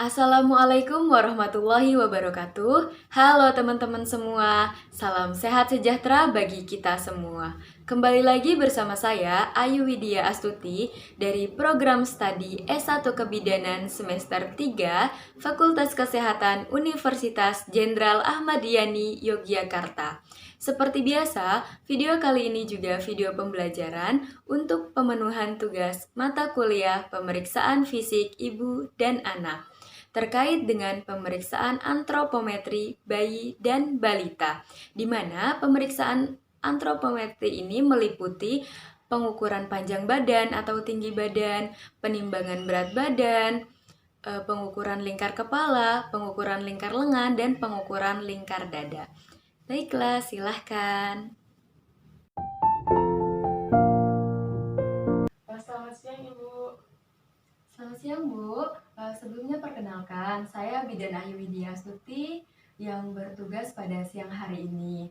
Assalamualaikum warahmatullahi wabarakatuh. Halo teman-teman semua, salam sehat sejahtera bagi kita semua. Kembali lagi bersama saya Ayu Widya Astuti dari program studi S1 Kebidanan semester 3 Fakultas Kesehatan Universitas Jenderal Ahmad Yani Yogyakarta. Seperti biasa, video kali ini juga video pembelajaran untuk pemenuhan tugas mata kuliah pemeriksaan fisik ibu dan anak terkait dengan pemeriksaan antropometri bayi dan balita, di mana pemeriksaan antropometri ini meliputi pengukuran panjang badan atau tinggi badan, penimbangan berat badan, pengukuran lingkar kepala, pengukuran lingkar lengan, dan pengukuran lingkar dada. Baiklah, silahkan. Selamat siang Ibu. Selamat siang Bu. Sebelumnya perkenalkan, saya Bidan Ayu Widya Astuti yang bertugas pada siang hari ini.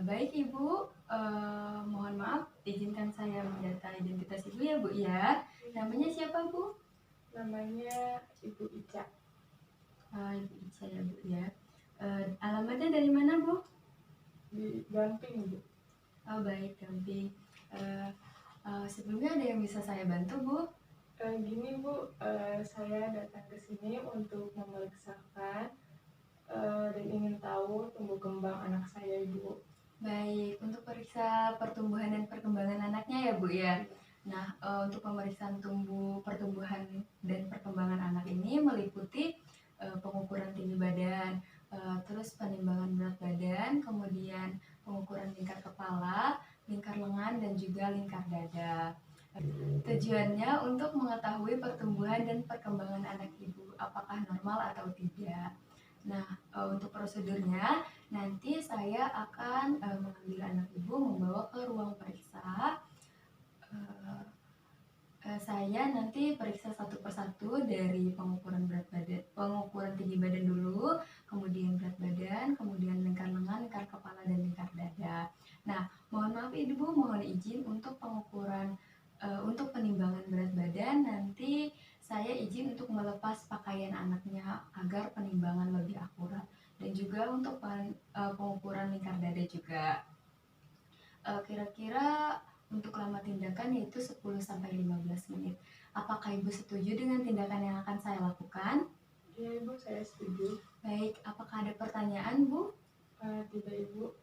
Baik Ibu, mohon maaf izinkan saya mendata identitas Ibu ya Bu ya. Namanya siapa Bu? Namanya Ibu Ica. Ibu Ica ya Bu ya. Alamatnya dari mana Bu? Di Gamping Bu. Oh baik, Gamping. Sebelumnya ada yang bisa saya bantu Bu? Gini Bu, saya datang ke sini untuk memeriksakan dan ingin tahu tumbuh kembang anak saya Ibu. Baik, untuk periksa pertumbuhan dan perkembangan anaknya ya Bu ya. Nah, untuk pemeriksaan pertumbuhan dan perkembangan anak ini meliputi pengukuran tinggi badan, terus penimbangan berat badan, kemudian pengukuran lingkar kepala, lingkar lengan, dan juga lingkar dada. Tujuannya untuk mengetahui pertumbuhan dan perkembangan anak ibu, apakah normal atau tidak. Nah, untuk prosedurnya, nanti saya akan mengambil anak ibu, membawa ke ruang periksa. Saya nanti periksa satu persatu dari pengukuran berat badan, pengukuran tinggi badan dulu, kemudian berat badan, kemudian lingkar lengan, lingkar kepala, dan lingkar dada. Nah, mohon maaf Ibu, mohon izin untuk untuk penimbangan berat badan, nanti saya izin untuk melepas pakaian anaknya agar penimbangan lebih akurat, dan juga untuk pengukuran lingkar dada juga. Kira-kira untuk lama tindakan yaitu 10-15 menit. Apakah Ibu setuju dengan tindakan yang akan saya lakukan? Iya Ibu, saya setuju. Baik, apakah ada pertanyaan Bu? Tidak Ibu.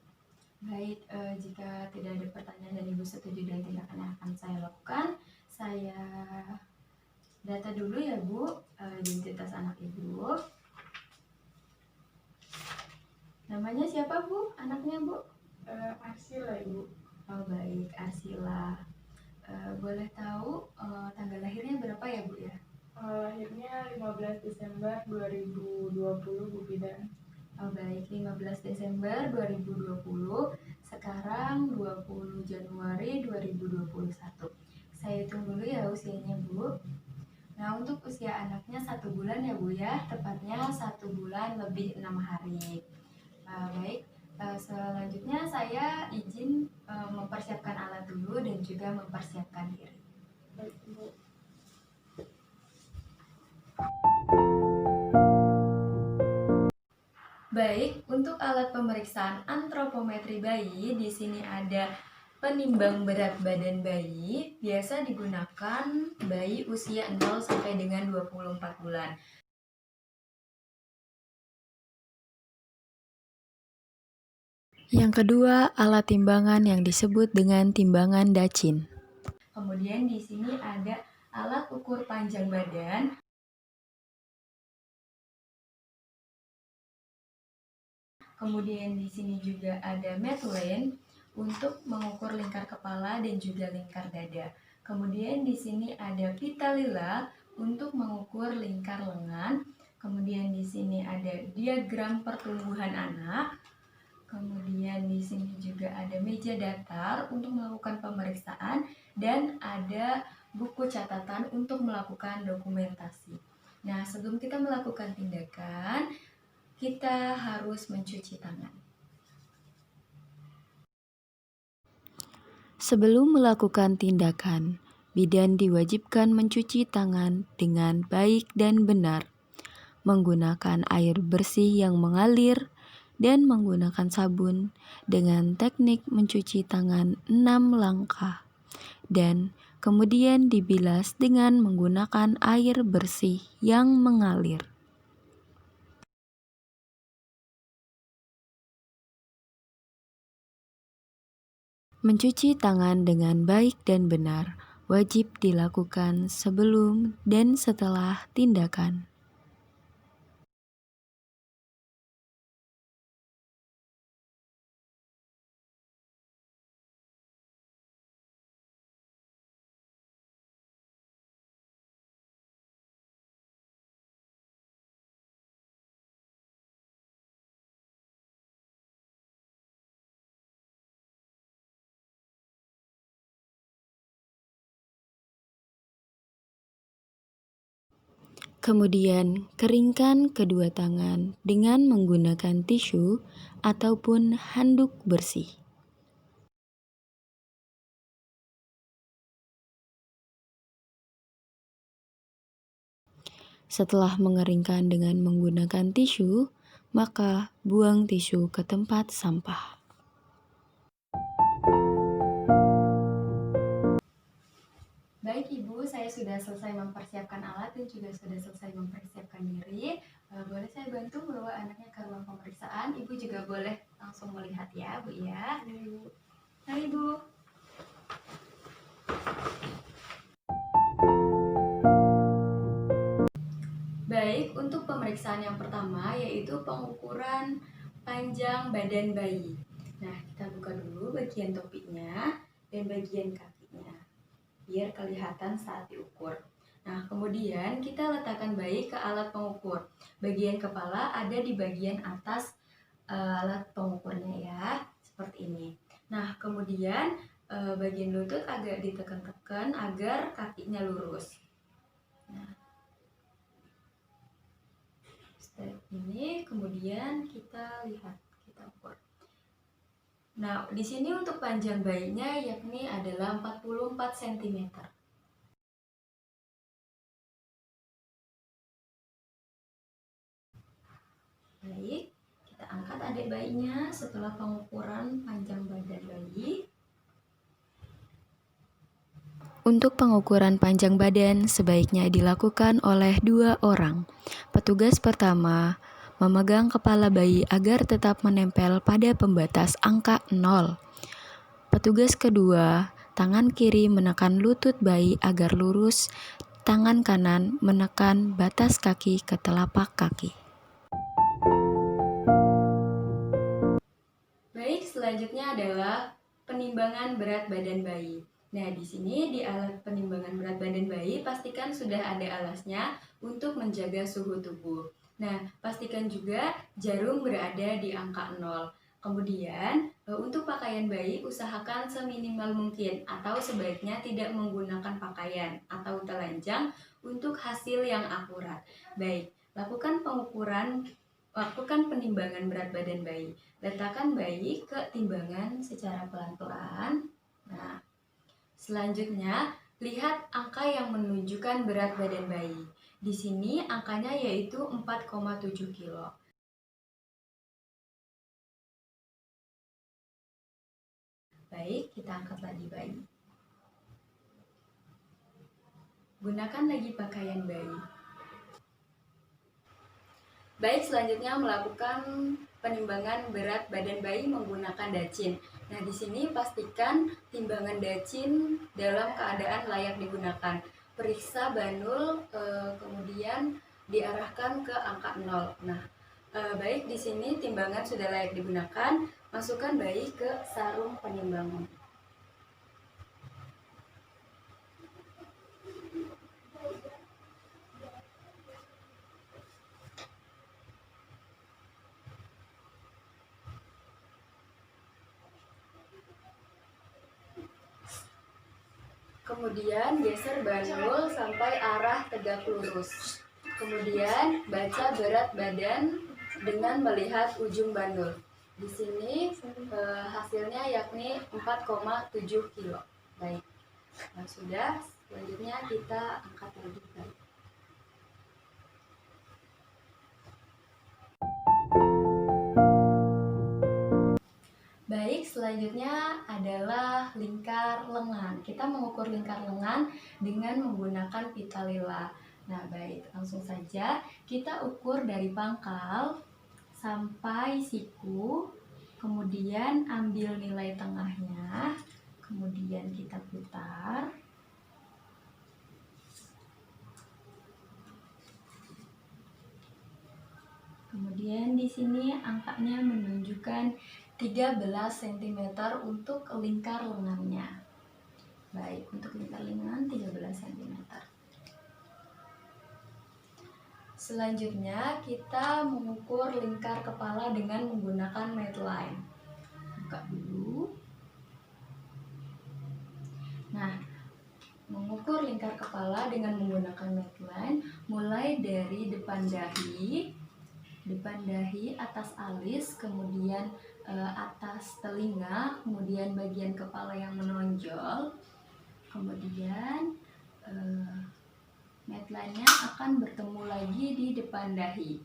Baik, jika tidak ada pertanyaan dan Ibu setuju dengan tindakan yang akan saya lakukan, saya data dulu ya Bu, identitas anak Ibu. Namanya siapa Bu, anaknya Bu? Arsila Ibu. Oh baik, Arsila. Boleh tahu tanggal lahirnya berapa ya Bu ya? Lahirnya 15 Desember 2020 Bu Bidan. Oh baik, 15 Desember 2020, sekarang 20 Januari 2021. Saya hitung dulu ya usianya Bu. Nah, untuk usia anaknya 1 bulan ya Bu ya, tepatnya 1 bulan lebih 6 hari. Baik, selanjutnya saya izin mempersiapkan alat dulu dan juga mempersiapkan diri. Baik Bu. Baik, untuk alat pemeriksaan antropometri bayi, di sini ada penimbang berat badan bayi, biasa digunakan bayi usia 0 sampai dengan 24 bulan. Yang kedua, alat timbangan yang disebut dengan timbangan Dacin. Kemudian di sini ada alat ukur panjang badan. Kemudian di sini juga ada Medline untuk mengukur lingkar kepala dan juga lingkar dada. Kemudian di sini ada pita lila untuk mengukur lingkar lengan. Kemudian di sini ada diagram pertumbuhan anak. Kemudian di sini juga ada meja datar untuk melakukan pemeriksaan dan ada buku catatan untuk melakukan dokumentasi. Nah, sebelum kita melakukan tindakan, kita harus mencuci tangan. Sebelum melakukan tindakan, bidan diwajibkan mencuci tangan dengan baik dan benar. menggunakan air bersih yang mengalir, dan menggunakan sabun dengan teknik mencuci tangan 6 langkah. Dan kemudian dibilas dengan menggunakan air bersih yang mengalir. Mencuci tangan dengan baik dan benar wajib dilakukan sebelum dan setelah tindakan. Kemudian, keringkan kedua tangan dengan menggunakan tisu ataupun handuk bersih. Setelah mengeringkan dengan menggunakan tisu, maka buang tisu ke tempat sampah. Baik Ibu, saya sudah selesai mempersiapkan alat dan juga sudah selesai mempersiapkan diri. Boleh saya bantu membawa anaknya ke ruang pemeriksaan? Ibu juga boleh langsung melihat ya, Bu ya. Mari Bu. Baik, untuk pemeriksaan yang pertama yaitu pengukuran panjang badan bayi. Nah, kita buka dulu bagian topinya dan bagian kakinya, biar kelihatan saat diukur. Nah, kemudian kita letakkan bayi ke alat pengukur. Bagian kepala ada di bagian atas alat pengukurnya ya, seperti ini. Nah, kemudian bagian lutut agak ditekan-tekan agar kakinya lurus. Nah, step ini kemudian kita lihat, kita ukur. Nah, di sini untuk panjang bayinya yakni adalah 44 cm. Baik, kita angkat adik bayinya setelah pengukuran panjang badan bayi. Untuk pengukuran panjang badan sebaiknya dilakukan oleh 2 orang. Petugas pertama memegang kepala bayi agar tetap menempel pada pembatas angka 0. Petugas kedua, tangan kiri menekan lutut bayi agar lurus, tangan kanan menekan batas kaki ke telapak kaki. Baik, selanjutnya adalah penimbangan berat badan bayi. Nah, di sini di alat penimbangan berat badan bayi pastikan sudah ada alasnya untuk menjaga suhu tubuh. Nah, pastikan juga jarum berada di angka 0. Kemudian, untuk pakaian bayi usahakan seminimal mungkin atau sebaiknya tidak menggunakan pakaian atau telanjang untuk hasil yang akurat. Baik, lakukan penimbangan berat badan bayi. Letakkan bayi ke timbangan secara pelan-pelan. Nah, selanjutnya lihat angka yang menunjukkan berat badan bayi. Di sini angkanya yaitu 4,7 kilo. Baik, kita angkat lagi bayi. Gunakan lagi pakaian bayi. Baik, selanjutnya melakukan penimbangan berat badan bayi menggunakan dacin. Nah, di sini pastikan timbangan dacin dalam keadaan layak digunakan. Periksa banul, kemudian diarahkan ke angka 0. Nah, baik di sini timbangan sudah layak digunakan, masukkan bayi ke sarung penimbangan. Kemudian geser banul sampai arah tegak lurus. Kemudian baca berat badan dengan melihat ujung banul. Di sini hasilnya yakni 4,7 kilo. Baik. Nah, sudah. Selanjutnya kita angkat lagi. selanjutnya adalah lingkar lengan. Kita mengukur lingkar lengan dengan menggunakan pita lila. Nah, baik, langsung saja kita ukur dari pangkal sampai siku, kemudian ambil nilai tengahnya, kemudian kita putar. Kemudian di sini angkanya menunjukkan 13 cm untuk lingkar lengannya. Baik, untuk lingkar lengan 13 cm. Selanjutnya kita mengukur lingkar kepala dengan menggunakan medline. Buka dulu. Nah, mengukur lingkar kepala dengan menggunakan medline mulai dari depan dahi, atas alis, kemudian atas telinga, kemudian bagian kepala yang menonjol, kemudian medline-nya akan bertemu lagi di depan dahi.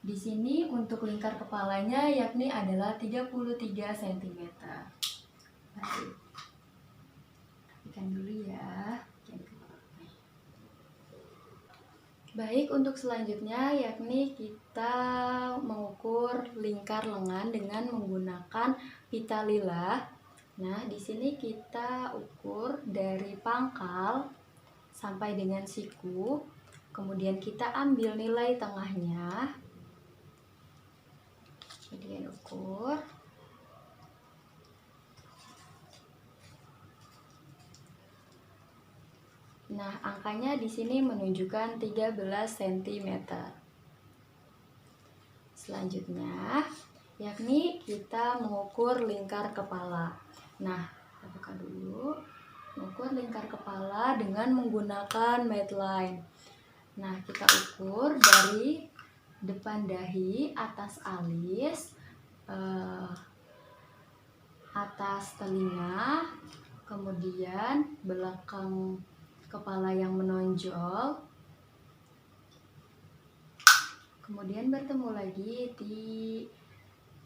Di sini untuk lingkar kepalanya yakni adalah 33 cm. Baik. Rapikan dulu ya. Baik, untuk selanjutnya yakni kita mengukur lingkar lengan dengan menggunakan pita lila. Nah, di sini kita ukur dari pangkal sampai dengan siku. Kemudian kita ambil nilai tengahnya. Kemudian ukur. Nah, angkanya di sini menunjukkan 13 cm. Selanjutnya, yakni kita mengukur lingkar kepala. Nah, kita buka dulu. Mengukur lingkar kepala dengan menggunakan medline. Nah, kita ukur dari depan dahi, atas alis, atas telinga, kemudian belakang kepala yang menonjol, kemudian bertemu lagi di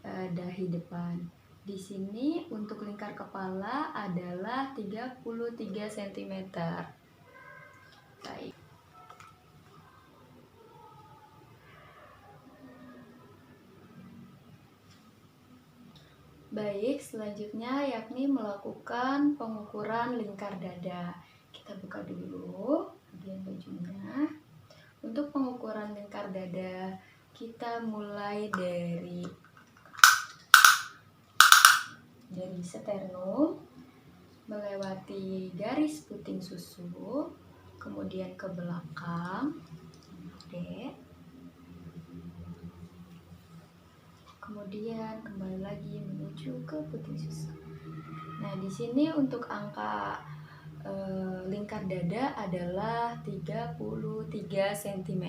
dahi depan. Di sini untuk lingkar kepala adalah 33 cm. Baik. Baik, selanjutnya yakni melakukan pengukuran lingkar dada. Kita buka dulu bagian bajunya. Untuk pengukuran lingkar dada, kita mulai dari sternum, melewati garis puting susu, kemudian ke belakang, kemudian kembali lagi menuju ke puting susu. Nah, di sini untuk angka lingkar dada adalah 33 cm.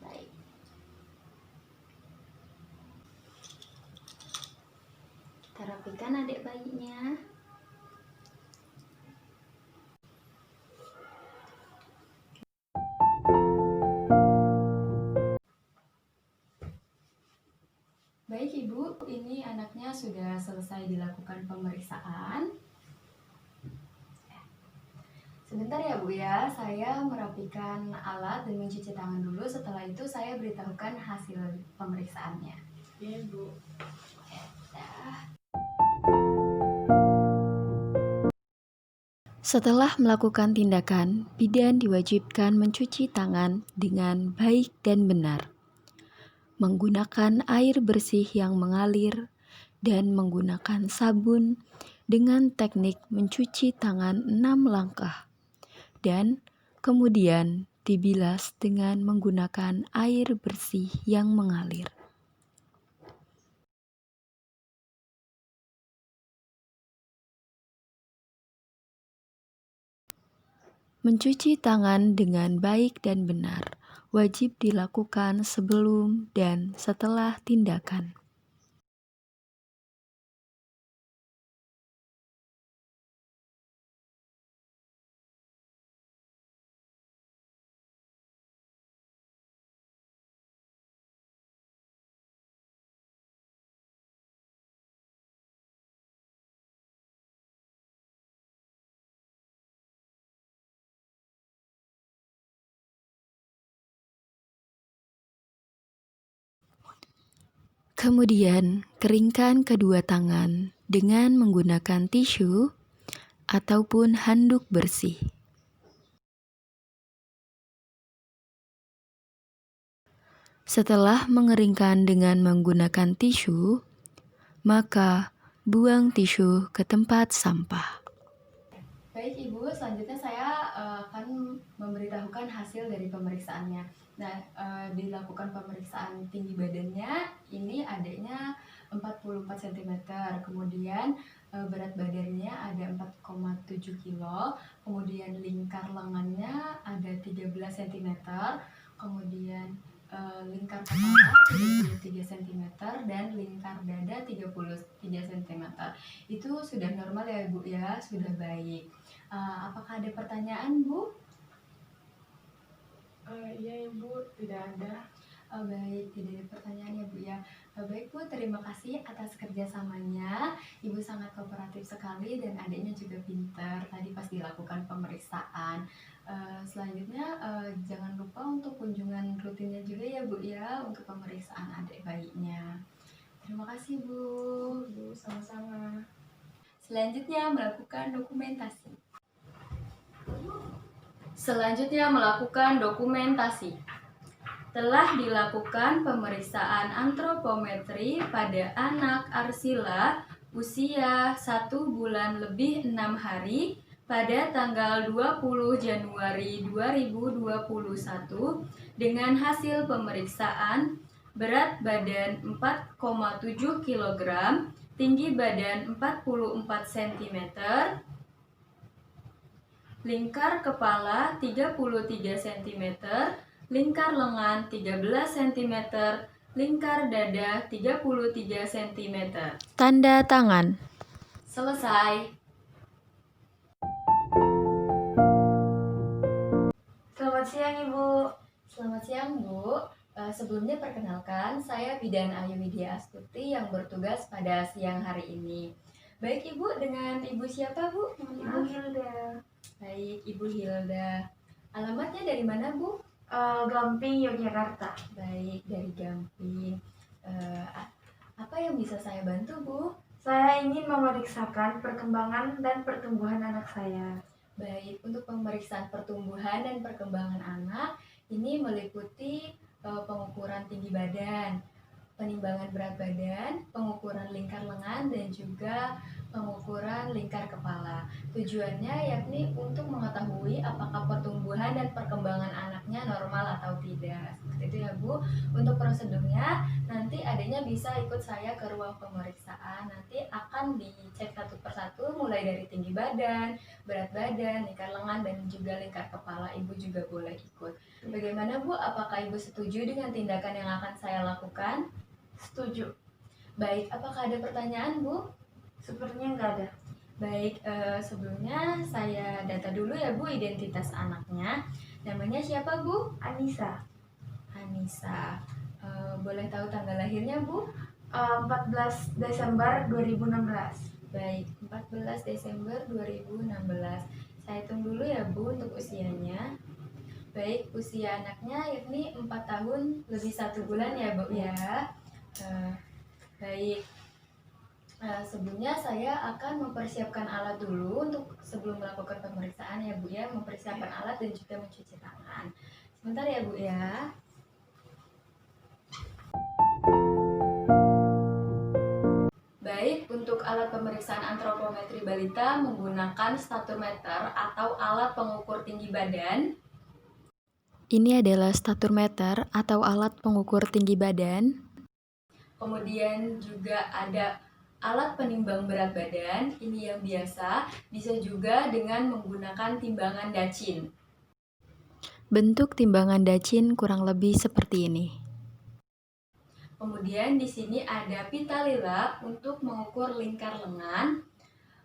Baik. Kita rapikan adik bayinya. Baik Ibu, ini anaknya sudah selesai dilakukan pemeriksaan. Sebentar ya Bu ya, saya merapikan alat dan mencuci tangan dulu. Setelah itu saya beritahukan hasil pemeriksaannya. Iya, Bu. Setelah melakukan tindakan, bidan diwajibkan mencuci tangan dengan baik dan benar, menggunakan air bersih yang mengalir, dan menggunakan sabun dengan teknik mencuci tangan 6 langkah, dan kemudian dibilas dengan menggunakan air bersih yang mengalir. Mencuci tangan dengan baik dan benar wajib dilakukan sebelum dan setelah tindakan. Kemudian, keringkan kedua tangan dengan menggunakan tisu ataupun handuk bersih. Setelah mengeringkan dengan menggunakan tisu, maka buang tisu ke tempat sampah. Baik Ibu, selanjutnya saya akan memberitahukan hasil dari pemeriksaannya. Nah, dilakukan pemeriksaan tinggi badannya, ini adanya 44 cm, kemudian berat badannya ada 4,7 kilo, kemudian lingkar lengannya ada 13 cm, kemudian lingkar kepala 33 cm dan lingkar dada 33 cm. Itu sudah normal ya Bu ya, sudah baik. Apakah ada pertanyaan Bu? Iya Ibu, tidak ada. Baik, tidak ada pertanyaan ya Bu ya. Baik Bu, terima kasih atas kerjasamanya. Ibu sangat kooperatif sekali dan adiknya juga pintar tadi pas dilakukan pemeriksaan. Selanjutnya jangan lupa untuk kunjungan rutinnya juga ya Bu ya untuk pemeriksaan adik bayinya. Terima kasih Bu. Bu, sama-sama. Selanjutnya melakukan dokumentasi. Selanjutnya melakukan dokumentasi. Telah dilakukan pemeriksaan antropometri pada anak Arsila usia 1 bulan lebih 6 hari pada tanggal 20 Januari 2021 dengan hasil pemeriksaan berat badan 4,7 kg, tinggi badan 44 cm, lingkar kepala 33 cm, lingkar lengan 13 cm, lingkar dada 33 cm. Tanda tangan. Selesai. Selamat siang Ibu. Selamat siang Bu. Sebelumnya perkenalkan, saya Bidan Ayu Widya Astuti yang bertugas pada siang hari ini. Baik Ibu, dengan Ibu siapa Bu? Ibu Hilda. Baik, Ibu Hilda. Alamatnya dari mana Bu? Gamping, Yogyakarta. Baik, dari Gamping. Apa yang bisa saya bantu Bu? Saya ingin memeriksakan perkembangan dan pertumbuhan anak saya. Baik, untuk pemeriksaan pertumbuhan dan perkembangan anak, ini meliputi pengukuran tinggi badan, penimbangan berat badan, pengukuran lingkar lengan, dan juga pengukuran lingkar kepala. Tujuannya yakni untuk mengetahui apakah pertumbuhan dan perkembangan anaknya normal atau tidak. Seperti itu ya Bu. Untuk prosedurnya, nanti adanya bisa ikut saya ke ruang pemeriksaan. Nanti akan dicek satu persatu mulai dari tinggi badan, berat badan, lingkar lengan, dan juga lingkar kepala. Ibu juga boleh ikut. Bagaimana Bu? Apakah Ibu setuju dengan tindakan yang akan saya lakukan? Setuju. Baik, apakah ada pertanyaan Bu? Sepertinya nggak ada. Baik, sebelumnya saya data dulu ya Bu identitas anaknya. Namanya siapa Bu? Anissa. Anissa. Boleh tahu tanggal lahirnya Bu? 14 Desember 2016. Baik, 14 Desember 2016. Saya hitung dulu ya Bu untuk usianya. Baik, usia anaknya yakni 4 tahun lebih 1 bulan ya Bu ya. Baik, sebelumnya saya akan mempersiapkan alat dulu untuk sebelum melakukan pemeriksaan ya Bu ya. Mempersiapkan alat dan juga mencuci tangan. Sebentar ya Bu ya. Baik, untuk alat pemeriksaan antropometri balita menggunakan statometer atau alat pengukur tinggi badan. Ini adalah statometer atau alat pengukur tinggi badan. Kemudian juga ada alat penimbang berat badan, ini yang biasa, bisa juga dengan menggunakan timbangan dacin. Bentuk timbangan dacin kurang lebih seperti ini. Kemudian di sini ada pita lila untuk mengukur lingkar lengan.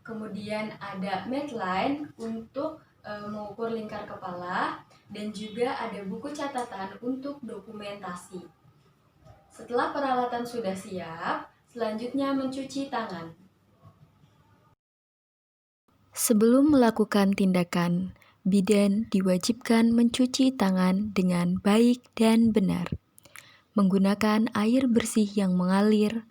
Kemudian ada Medline untuk mengukur lingkar kepala, dan juga ada buku catatan untuk dokumentasi. Setelah peralatan sudah siap, selanjutnya mencuci tangan. Sebelum melakukan tindakan, bidan diwajibkan mencuci tangan dengan baik dan benar. menggunakan air bersih yang mengalir,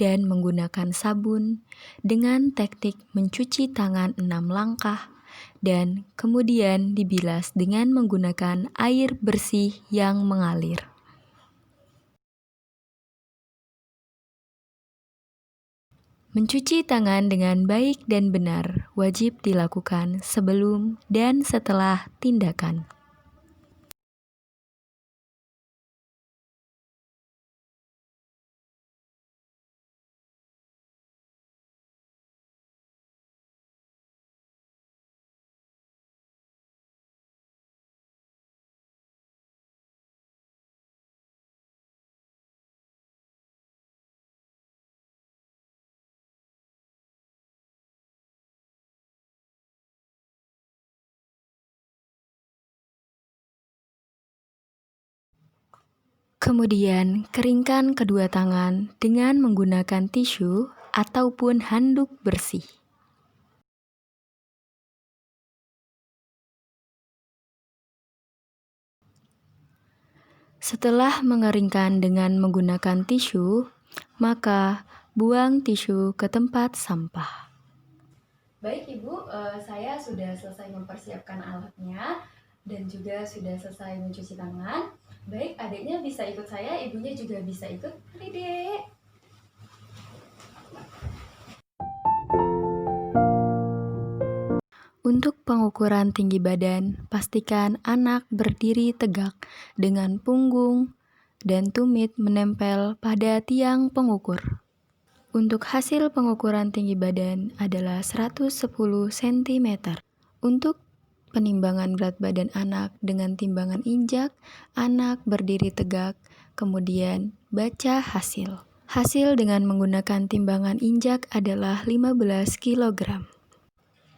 dan menggunakan sabun dengan teknik mencuci tangan 6 langkah dan kemudian dibilas dengan menggunakan air bersih yang mengalir. Mencuci tangan dengan baik dan benar wajib dilakukan sebelum dan setelah tindakan. Kemudian, keringkan kedua tangan dengan menggunakan tisu ataupun handuk bersih. Setelah mengeringkan dengan menggunakan tisu, maka buang tisu ke tempat sampah. Baik Ibu, saya sudah selesai mempersiapkan alatnya dan juga sudah selesai mencuci tangan. Baik, adiknya bisa ikut saya, ibunya juga bisa ikut. Mari Dek. Untuk pengukuran tinggi badan, pastikan anak berdiri tegak dengan punggung dan tumit menempel pada tiang pengukur. Untuk hasil pengukuran tinggi badan adalah 110 cm. Untuk penimbangan berat badan anak dengan timbangan injak, anak berdiri tegak, kemudian baca hasil. Hasil dengan menggunakan timbangan injak adalah 15 kg.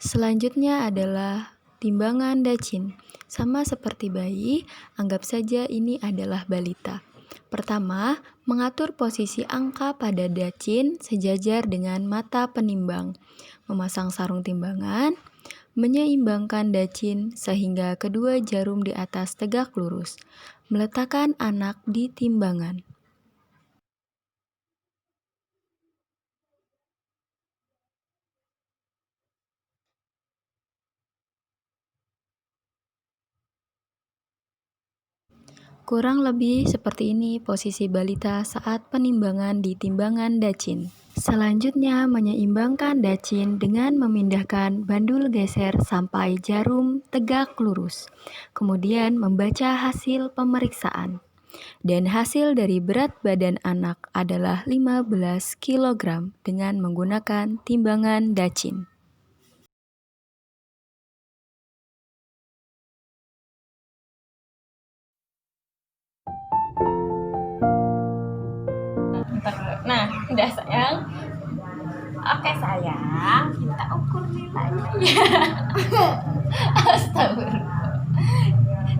Selanjutnya adalah timbangan dacin. Sama seperti bayi, anggap saja ini adalah balita. Pertama, mengatur posisi angka pada dacin sejajar dengan mata penimbang. Memasang sarung timbangan, menyeimbangkan dacin sehingga kedua jarum di atas tegak lurus. Meletakkan anak di timbangan. Kurang lebih seperti ini posisi balita saat penimbangan di timbangan dacin. Selanjutnya, menyeimbangkan dacin dengan memindahkan bandul geser sampai jarum tegak lurus. Kemudian membaca hasil pemeriksaan. Dan hasil dari berat badan anak adalah 15 kg dengan menggunakan timbangan dacin. Nah, udah sayang. Oke sayang, kita ukur nilainya. Astagfirullah.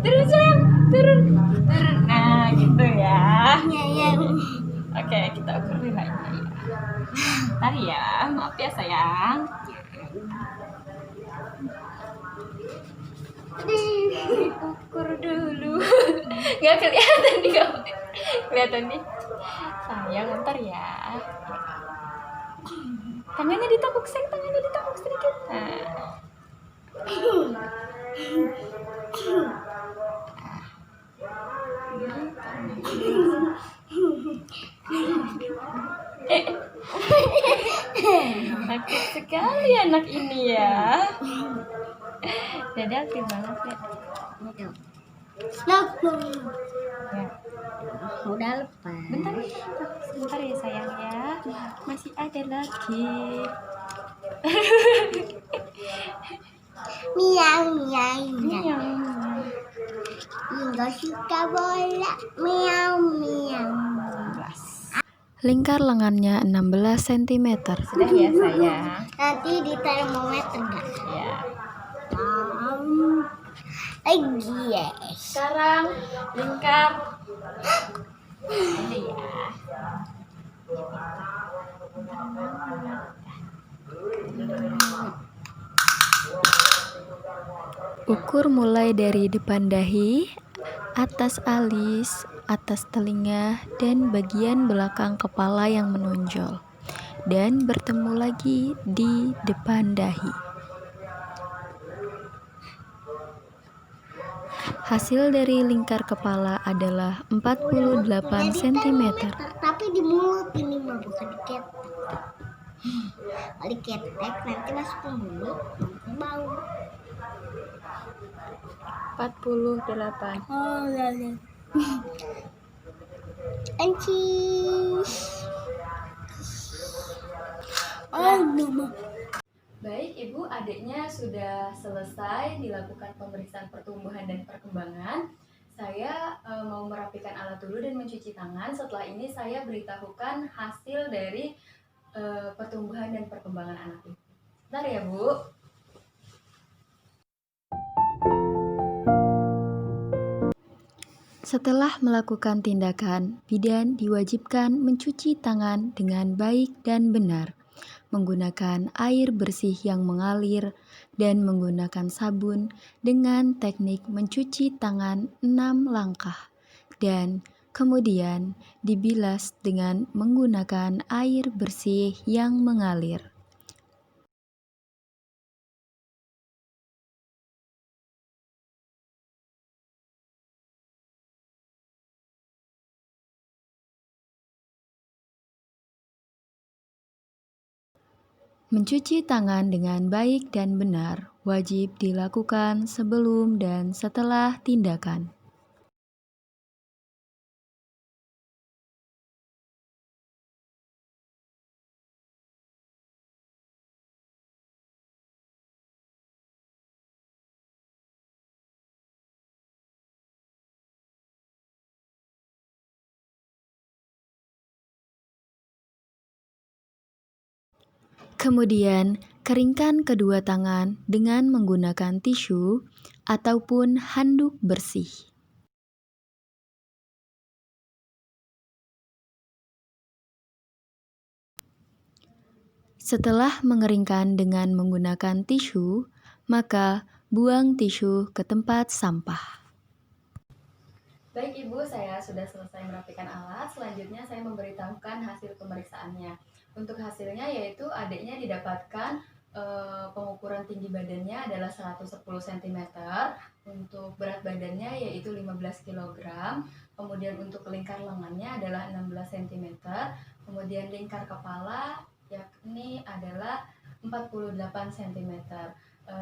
Turun sayang, turun. Nah, gitu ya. Oke, kita ukur nilainya ya. Ntar ya, maaf ya sayang. Ukur dulu. Nggak kelihatan nih kamu. Kelihatan nih. Sayang, ntar ya. Tangannya ditepuk, sayang, tangannya ditepuk sedikit. Nah. Sakit sekali anak ini ya. Dada aktif banget ya. Stop. Ya. Udah lepas. Bentar, sebentar ya sayang ya. Masih ada lagi. Miau, miau, miau. Miau. Nggak suka bola. Miau, miau. Lingkar lengannya 16 cm. Sudah ya sayang. Nanti di termometer nggak? Ya. Lagi ya. Sekarang lingkar. Ini ya. Ukur mulai dari depan dahi, atas alis, atas telinga dan bagian belakang kepala yang menonjol, dan bertemu lagi di depan dahi. Hasil dari lingkar kepala adalah 48 cm. Tapi di mulut ini mah bukan di ketek. Kalau di ketek nanti masuk ke mulut nanti bau. 48. Oh lala. Ancis. Aduh. Baik, Ibu, adiknya sudah selesai dilakukan pemeriksaan pertumbuhan dan perkembangan. Saya mau merapikan alat dulu dan mencuci tangan. Setelah ini saya beritahukan hasil dari pertumbuhan dan perkembangan anak Ibu. Bentar ya, Bu. Setelah melakukan tindakan, bidan diwajibkan mencuci tangan dengan baik dan benar, menggunakan air bersih yang mengalir, dan menggunakan sabun dengan teknik mencuci tangan 6 langkah, dan kemudian dibilas dengan menggunakan air bersih yang mengalir. Mencuci tangan dengan baik dan benar wajib dilakukan sebelum dan setelah tindakan. Kemudian, keringkan kedua tangan dengan menggunakan tisu ataupun handuk bersih. Setelah mengeringkan dengan menggunakan tisu, maka buang tisu ke tempat sampah. Baik, Ibu, saya sudah selesai merapikan alat. Selanjutnya saya memberitahukan hasil pemeriksaannya. Untuk hasilnya yaitu adiknya didapatkan pengukuran tinggi badannya adalah 110 cm, untuk berat badannya yaitu 15 kg, kemudian untuk lingkar lengannya adalah 16 cm, kemudian lingkar kepala yakni adalah 48 cm.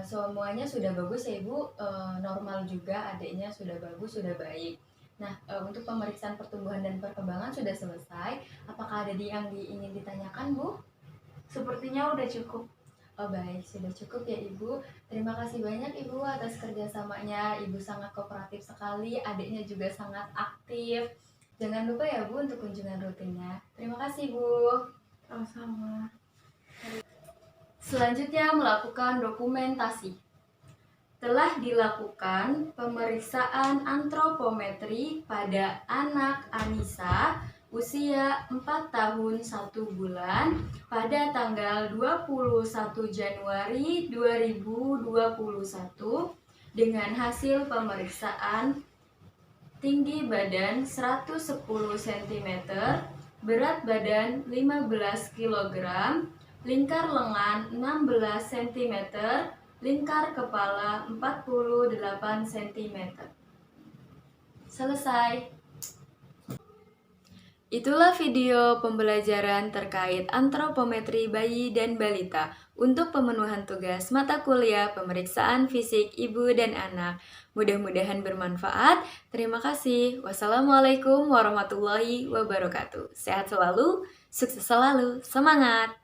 Semuanya sudah bagus ya Ibu, normal juga, adiknya sudah bagus, sudah baik. Nah, untuk pemeriksaan pertumbuhan dan perkembangan sudah selesai. Apakah ada yang ingin ditanyakan, Bu? Sepertinya udah cukup. Oh baik, sudah cukup ya Ibu. Terima kasih banyak Ibu atas kerjasamanya. Ibu sangat kooperatif sekali, adiknya juga sangat aktif. Jangan lupa ya Bu untuk kunjungan rutinnya. Terima kasih Bu. Sama-sama. Selanjutnya melakukan dokumentasi. Telah dilakukan pemeriksaan antropometri pada anak Anissa usia 4 tahun 1 bulan pada tanggal 21 Januari 2021 dengan hasil pemeriksaan tinggi badan 110 cm, berat badan 15 kg, lingkar lengan 16 cm, lingkar kepala 48 cm. Selesai. Itulah video pembelajaran terkait antropometri bayi dan balita untuk pemenuhan tugas mata kuliah pemeriksaan fisik ibu dan anak. Mudah-mudahan bermanfaat. Terima kasih. Wassalamualaikum warahmatullahi wabarakatuh. Sehat selalu, sukses selalu, semangat!